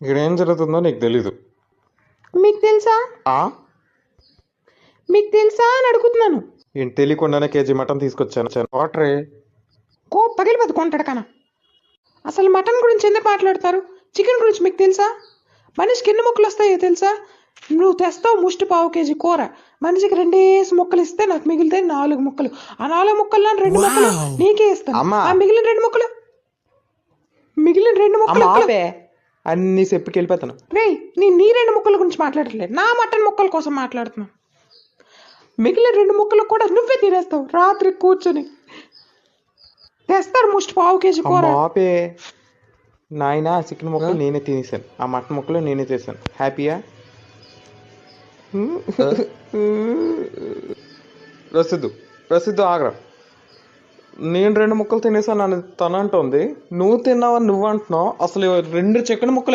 ఇక్కడ ఏం జరుగుతుందో నీకు తెలీదు. మీకు తెలుసా ఆ మీకు తెలుసా అని అడుగుతున్నాను. ఏంటి తెలియకుండానే కేజీ మటన్ తీసుకొచ్చాను. వాటరే. పగిలిపోద్దు కొంటాడు కాన. అసలు మటన్ గురించి ఎందుకు మాట్లాడతారు? చికెన్ గురించి మీకు తెలుసా? మనిషికి ఎన్ని ముక్కలు వస్తాయో తెలుసా? నువ్వు తెస్తావు ముష్టి పావు కేజీ కూర, మనిషికి 2 ముక్కలు ఇస్తే నాకు మిగిలితే 4 ముక్కలు. ఆ 4 ముక్కల్లో 2 ముక్కలు నీకే ఇస్తాను. అమ్మా. ఆ మిగిలిన 2 ముక్కలు ఆపే అన్ని చెప్పికి వెళ్ళిపోతాను. రేయ్, నీ 2 ముక్కల గురించి మాట్లాడట్లేదు, నా మటన్ ముక్కల కోసం మాట్లాడుతున్నాను. మిగిలిన 2 ముక్కలు కూడా నువ్వే తినేస్తావు. రాత్రి కూర్చొని తెస్తాడు ముష్టి పావు కేజీ కూర. ఆపే నాయన, చికెన్ ముక్కలు నేనే తినేసాను, ఆ మటన్ ముక్కలు నేనే చేశాను. హ్యాపీయా? రసిద్దు ఆగ్రా. నేను 2 ముక్కలు తినేసాను అని తను అంటుంది, నువ్వు తిన్నావని నువ్వు అంటున్నావు. అసలు 2 చికెన్ ముక్కలు